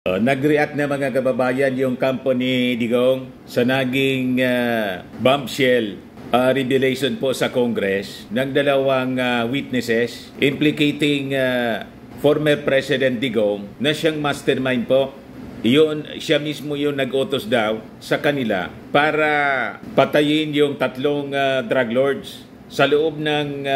Nag-react na mga kababayan yung kampo ni Digong sa naging bombshell revelation po sa Congress ng dalawang witnesses implicating former President Digong na siyang mastermind po. Siya mismo yung nag-utos daw sa kanila para patayin yung tatlong drug lords sa loob ng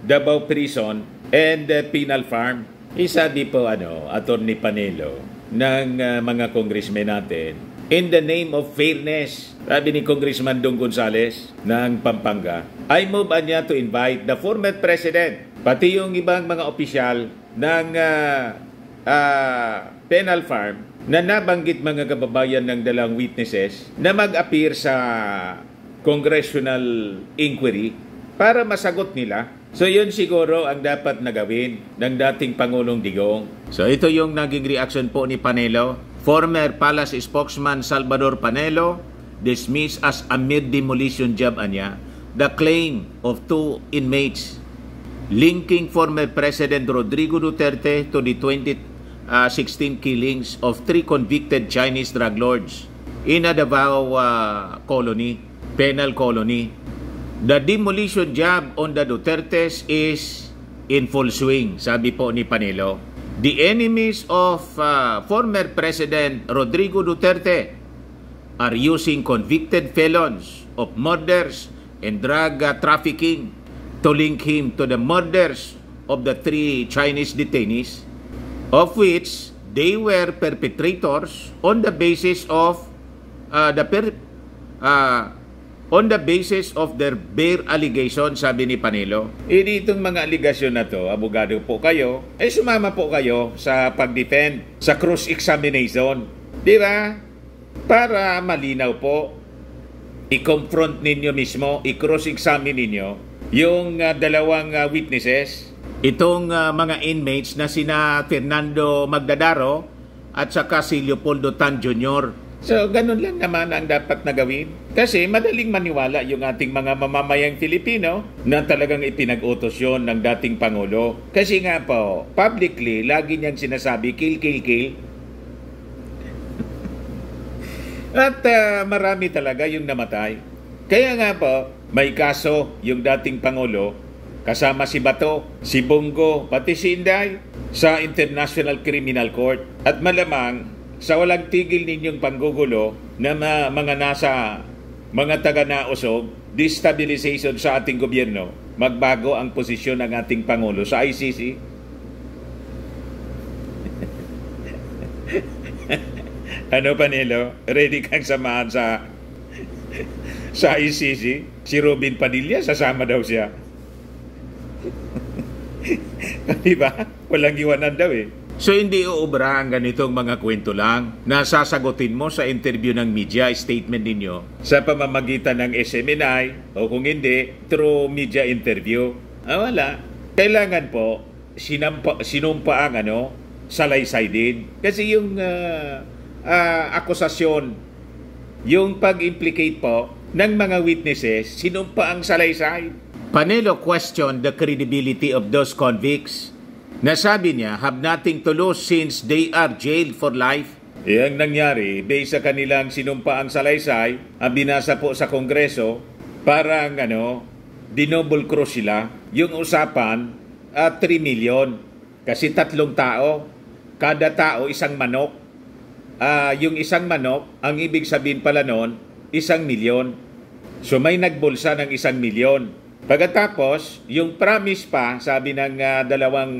Davao Prison and Penal Farm. Isabi po Attorney Panelo ng mga congressmen natin, in the name of fairness, sabi ni Congressman Dong Gonzales ng Pampanga, I move niya to invite the former president, pati yung ibang mga opisyal ng Penal Farm na nabanggit mga kababayan ng dalawang witnesses na mag-appear sa congressional inquiry para masagot nila. So yun siguro ang dapat na gawin ng dating Pangulong Digong. So ito yung naging reaction po ni Panelo. Former Palace spokesman Salvador Panelo dismissed as a mere demolition job niya the claim of two inmates linking former President Rodrigo Duterte to the 2016 killings of three convicted Chinese drug lords in a Davao penal colony. The demolition job on the Dutertes is in full swing, sabi po ni Panelo. The enemies of former President Rodrigo Duterte are using convicted felons of murders and drug trafficking to link him to the murders of the three Chinese detainees, of which they were perpetrators on the basis of their bare allegation, sabi ni Panelo. Itong mga aligasyon na to, abogado po kayo, sumama po kayo sa pag-defend, sa cross-examination. Di ba? Para malinaw po, i-confront ninyo mismo, i-cross-examine ninyo yung dalawang witnesses, itong mga inmates na sina Fernando Magdadaro at saka si Leopoldo Tan Jr. So, ganun lang naman ang dapat na gawin. Kasi madaling maniwala yung ating mga mamamayang Filipino na talagang ipinag-utos yun ng dating Pangulo. Kasi nga po, publicly, lagi niyang sinasabi, kill, kill, kill. At marami talaga yung namatay. Kaya nga po, may kaso yung dating Pangulo, kasama si Bato, si Bongo, pati si Inday, sa International Criminal Court. At malamang, sa walang tigil ninyong panggugulo na mga taga-nausog, destabilization sa ating gobyerno, magbago ang posisyon ng ating Pangulo sa ICC. Panelo? Ready kang samahan sa ICC? Si Robin Padilla, sasama daw siya. Diba? Walang iwanan daw eh. So hindi uubra ang ganitong mga kwento lang na sasagutin mo sa interview ng media, statement ninyo sa pamamagitan ng SMNI o kung hindi, through media interview. Wala. Kailangan po sinumpa ang salaysay din. Kasi yung akusasyon, yung pag-implicate po ng mga witnesses, sinumpa ang salaysay. Panelo questioned the credibility of those convicts. Nasabi niya, have nothing to lose since they are jailed for life. Ang nangyari, based sa kanilang sinumpaang salaysay, ang binasa po sa Kongreso, parang dinoble cross sila. Yung usapan, 3 million. Kasi 3 tao. Kada tao, isang manok. Yung isang manok, ang ibig sabihin pala noon, 1 milyon. So may nagbulsa ng 1 milyon. Pagkatapos, yung promise pa, sabi ng dalawang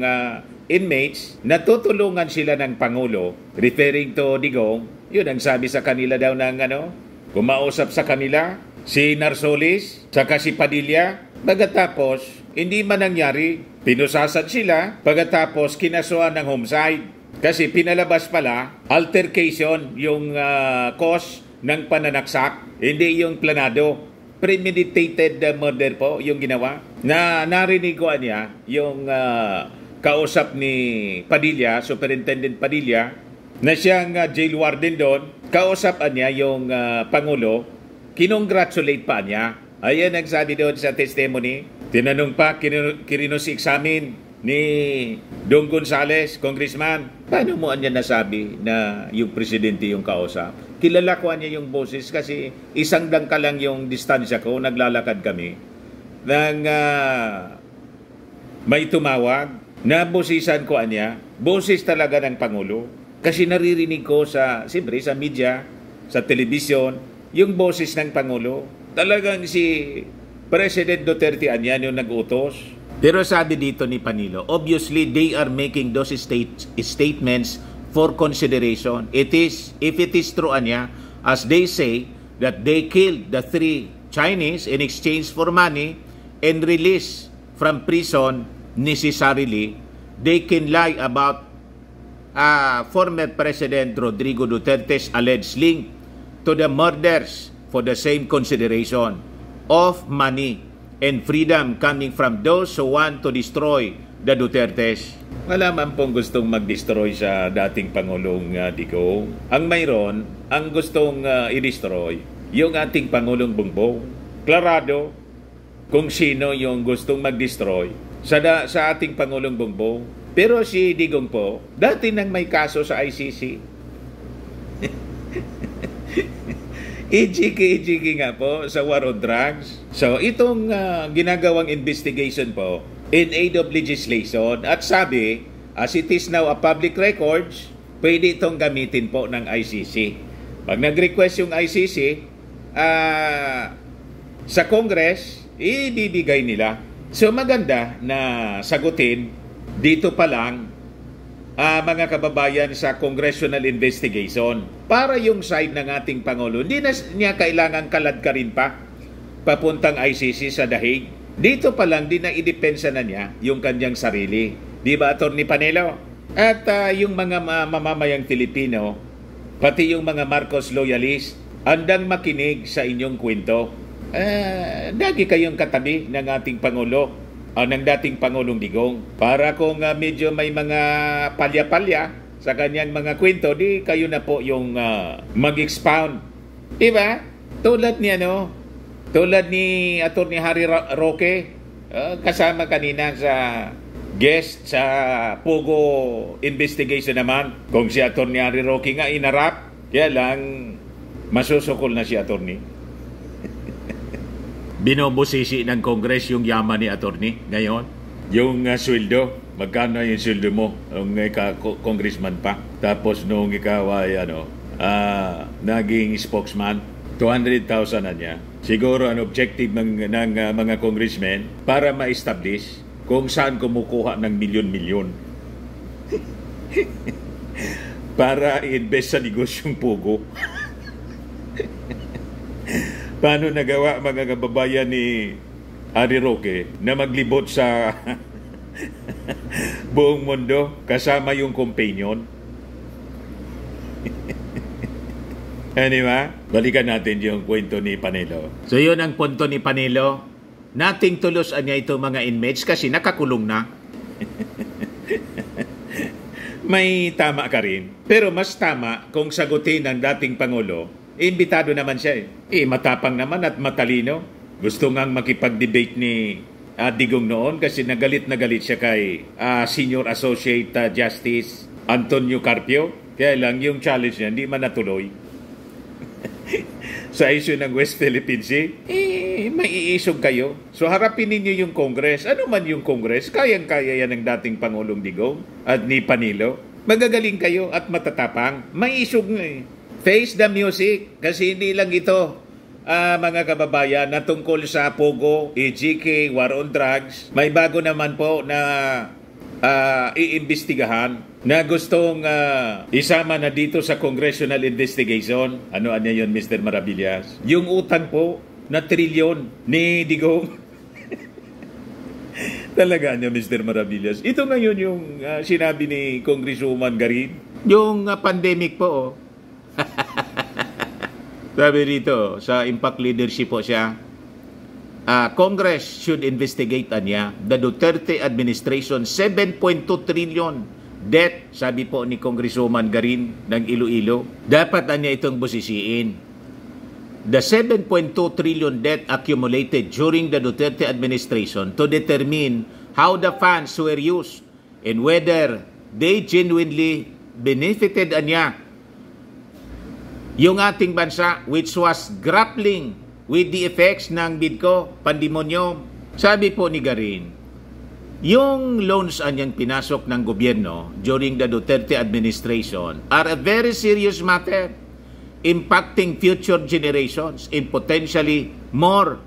inmates, natutulungan sila ng Pangulo, referring to Digong, yun ang sabi sa kanila daw ng kumausap sa kanila, si Narsolis, saka si Padilla. Pagkatapos, hindi man nangyari, pinusasan sila, pagkatapos kinasuhan ng homicide. Kasi pinalabas pala, altercation yung cause ng pananaksak, hindi yung planado. Premeditated murder po yung ginawa. Narinig ko niya yung kausap ni Padilla, Superintendent Padilla, na siyang jail warden doon. Kausap niya yung Pangulo, kinongratulate pa niya. Ayan ang sabi doon sa testimony. Tinanong pa, kirinos examine ni Dong Gonzales, congressman, Paano mo niya nasabi na yung presidente yung kausap? Kilala ko niya yung boses kasi isang dangka lang yung distansya ko, naglalakad kami. Nang may tumawag, na bosisan ko niya, boses talaga ng Pangulo. Kasi naririnig ko siyempre sa media, sa telebisyon, yung boses ng Pangulo. Talagang si President Duterte anyan yung nag-utos. Pero sabi dito ni Panilo, obviously they are making those statements for consideration. If it is true anya, as they say, that they killed the 3 Chinese in exchange for money and released from prison necessarily, they can lie about former President Rodrigo Duterte's alleged link to the murders for the same consideration of money and freedom coming from those who want to destroy the Dutertes. Wala man pong gustong mag-destroy sa dating Pangulong Digong. Ang mayroon, ang gustong i-destroy, yung ating Pangulong Bongbong. Klarado kung sino yung gustong mag-destroy sa ating Pangulong Bongbong. Pero si Digong po, dati nang may kaso sa ICC. EJK nga po sa war on drugs. So itong ginagawang investigation po in aid of legislation at sabi, as it is now a public records, pwede itong gamitin po ng ICC. Pag nag-request yung ICC sa Congress, ibibigay nila. So maganda na sagutin dito pa lang mga kababayan sa congressional investigation para yung side ng ating Pangulo hindi na niya kailangan kalad ka rin pa papuntang ICC sa dahig. Dito pa lang din na idepensa na niya yung kanyang sarili. Di ba, Atty. Panelo? At yung mga mamamayang Pilipino, pati yung mga Marcos loyalist, andang makinig sa inyong kwento. Lagi kayong katabi ng ating Pangulo, ng dating Pangulong Digong. Para kung medyo may mga palya-palya sa kanyang mga kwento, di kayo na po yung mag-expound. Diba? Tulad ni Atty. Harry Roque, kasama kanina sa guest sa Pogo investigation naman. Kung si Atty. Harry Roque nga inarap, kaya lang masusukol na si attorney. Binobosisi ng Congress yung yaman ni attorney ngayon. Yung sweldo, magkano yung sweldo mo nung congressman pa. Tapos nung ikaw ay naging spokesman, 200,000 na niya. Siguro ang objective ng mga congressmen para ma-establish kung saan kumukuha ng milyon-milyon. Para i-invest sa negosyong Pogo. Paano nagawa mga kababayan ni Harry Roque na maglibot sa buong mundo kasama yung companion? Anyway, balikan natin yung kwento ni Panelo. So yun ang punto ni Panelo. Nating tulos niya ito mga inmates kasi nakakulong na. May tama ka rin. Pero mas tama kung sagutin ng dating Pangulo. Imbitado naman siya matapang naman at matalino. Gusto ngang makipag-debate ni Digong noon kasi nagalit siya kay Senior Associate Justice Antonio Carpio. Kaya lang yung challenge niya hindi man natuloy. Sa issue ng West Philippine Sea, maiisog kayo. So harapin ninyo yung Congress. Ano man yung Congress, kayang-kaya yan ng dating Pangulong Digong at ni Panilo. Magagaling kayo at matatapang. Maiisog nga Face the music. Kasi hindi lang ito, mga kababayan, na tungkol sa Pogo, EJK, War on Drugs. May bago naman po na iimbestigahan na gustong isama na dito sa congressional investigation. Ano yun, Mr. Maravillas? Yung utang po na trilyon ni Digong. Talaga niya, Mr. Maravillas. Ito ngayon yung sinabi ni Congresswoman Garin. Yung pandemic po, sabi dito, sa Impact Leadership po siya, Congress should investigate niya the Duterte administration 7.2 trillion debt, sabi po ni Congresswoman Garin ng Iloilo. Dapat niya itong busisiin. The 7.2 trillion debt accumulated during the Duterte administration to determine how the funds were used and whether they genuinely benefited anya yung ating bansa which was grappling with the effects ng BIDCO, pandemonium. Sabi po ni Garin, yung loans anyang pinasok ng gobyerno during the Duterte administration are a very serious matter impacting future generations and potentially more.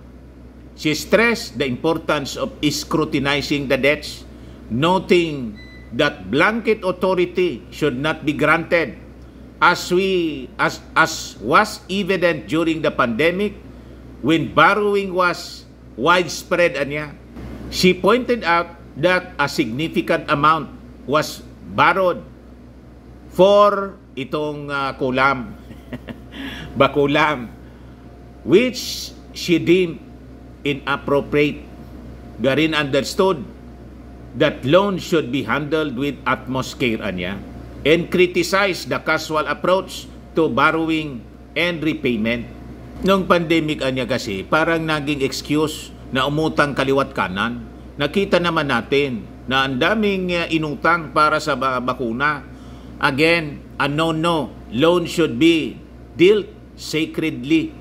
She stressed the importance of scrutinizing the debts, noting that blanket authority should not be granted as was evident during the pandemic when borrowing was widespread anya. She pointed out that a significant amount was borrowed for itong kulam, bakulam, which she deemed inappropriate. Garin understood that loans should be handled with utmost care anya and criticized the casual approach to borrowing and repayment. Nung pandemic anya kasi, parang naging excuse na umutang kaliwat kanan. Nakita naman natin na ang daming inutang para sa bakuna. Again, a no-no. Loan should be dealt sacredly.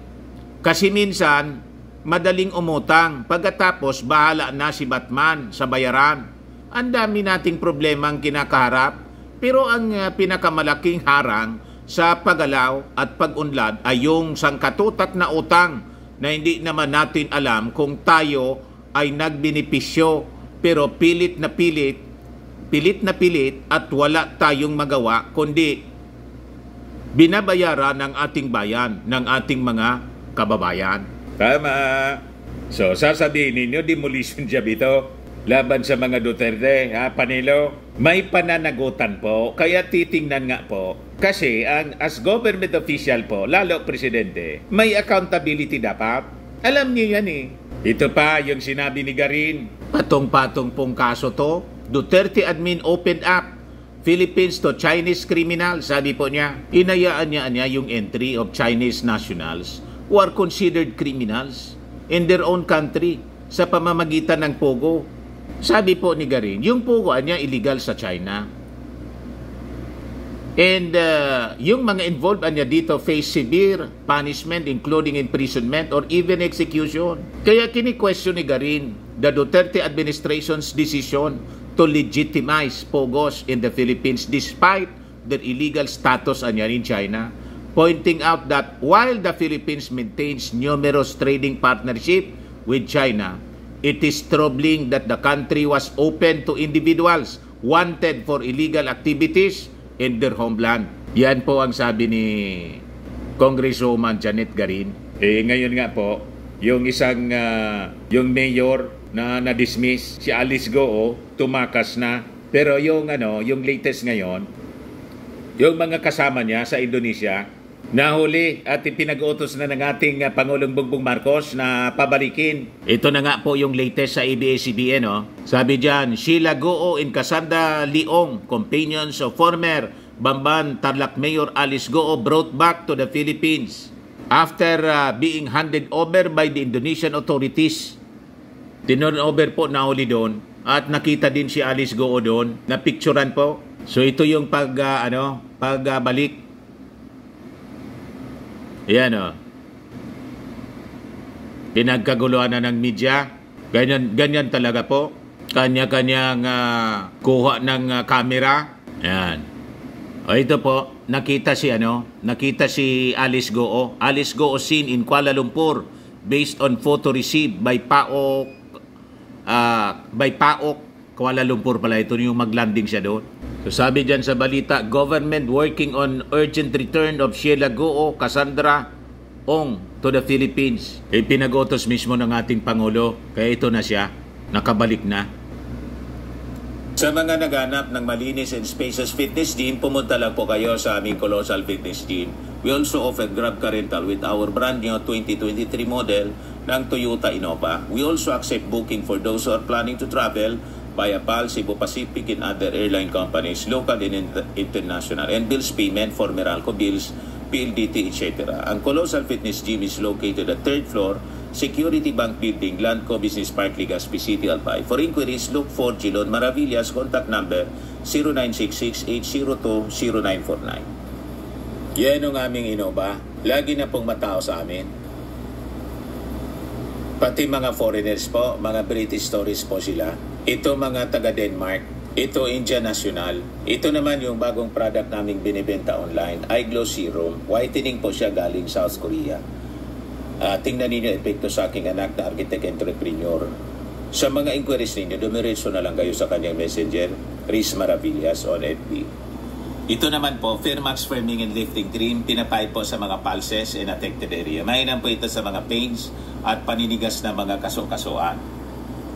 Kasi minsan, madaling umutang. Pagkatapos, bahala na si Batman sa bayaran. Ang dami nating problemang kinakaharap. Pero ang pinakamalaking harang sa paggalaw at pag-unlad ay yung sangkatutak na utang na hindi naman natin alam kung tayo ay nagbenepisyo pero pilit na pilit at wala tayong magawa kundi binabayaran ng ating bayan, ng ating mga kababayan. Tama. So sasabihin ninyo, demolition job ito laban sa mga Duterte, Panelo? May pananagutan po, kaya titingnan nga po. Kasi as government official po, lalo presidente, may accountability dapat. Alam niyo yan eh. Ito pa yung sinabi ni Garin. Patong-patong pong kaso to. Duterte admin opened up Philippines to Chinese criminals. Sabi po niya, inayaan niya yung entry of Chinese nationals who are considered criminals in their own country sa pamamagitan ng Pogo. Sabi po ni Garin, yung Pogo niya illegal sa China. And yung mga involved niya dito face severe punishment including imprisonment or even execution. Kaya kini-question ni Garin the Duterte administration's decision to legitimize Pogos in the Philippines despite their illegal status niya in China, pointing out that while the Philippines maintains numerous trading partnership with China, it is troubling that the country was open to individuals wanted for illegal activities in their homeland. Yan po ang sabi ni Congresswoman Janet Garin. Ngayon nga po, yung isang yung mayor na na-dismiss, si Alice Goo, tumakas na. Pero yung yung latest ngayon, yung mga kasama niya sa Indonesia, nahuli at pinag-utos na ng ating Pangulong Bongbong Marcos na pabalikin. Ito na nga po yung latest sa ABS-CBN. Sabi dyan, Sheila Goo and Cassandra Leong, companions of former Bamban Tarlac Mayor Alice Goo, brought back to the Philippines after being handed over by the Indonesian authorities. Tinurn over po, nahuli doon. At nakita din si Alice Goo doon, napicturan po. So ito yung pagbalik. Yan pinagkaguluhan na ng media. Ganyan talaga po. Kanya-kanyang kuha ng camera. Yan. O ito po, nakita si Alice Goo. Alice Goo seen in Kuala Lumpur based on photo received by PAOK Kuala Lumpur pala. Ito yung maglanding siya doon. So sabi dyan sa balita, government working on urgent return of Sheila Goo, Cassandra Ong to the Philippines. Pinag-utos mismo ng ating Pangulo. Kaya ito na siya, nakabalik na. Sa mga naghanap ng malinis and spacious fitness gym, pumunta lang po kayo sa aming Colossal Fitness Gym. We also offer Grab Car Rental with our brand new 2023 model ng Toyota Innova. We also accept booking for those who are planning to travel via PAL, Cebu Pacific, and other airline companies, local and international, and bills payment for Meralco bills, PLDT, etc. Ang Colossal Fitness Gym is located at 3rd floor, Security Bank Building, Landco Business Park, Legazpi City, Albay. For inquiries, look for Gilon Maravillas. Contact number 0966-802-0949. Yan ang aming Innova. Lagi na pong matao sa amin. Pati mga foreigners po, mga British tourists po sila. Ito mga taga Denmark. Ito India National. Ito naman yung bagong product naming binibenta online. iGlow Serum. Whitening po siya galing South Korea. Tingnan ninyo epekto sa aking anak na architect entrepreneur. Sa mga inquiries ninyo, dumiretso na lang kayo sa kanyang messenger, Riz Maravillas on FB. Ito naman po, Firmax Firming and Lifting Cream, pinapay po sa mga pulses and affected area. Mainam po ito sa mga pains at paninigas na mga kaso-kasuan.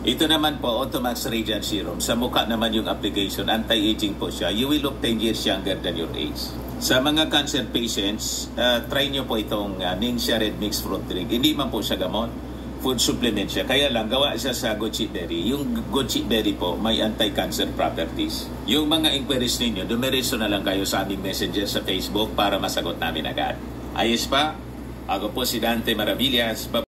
Ito naman po, Automax Radiant Serum. Sa mukha naman yung application, anti-aging po siya. You will look 10 years younger than your age. Sa mga cancer patients, try nyo po itong Ningxia Red Mix Fruit Drink. Hindi man po siya gamot, food supplement siya. Kaya lang, gawa siya sa goji berry. Yung goji berry po, may anti-cancer properties. Yung mga inquiries ninyo, dumiretso na lang kayo sa aming messenger sa Facebook para masagot namin agad. Ayos pa? Ako po si Dante Maravillas.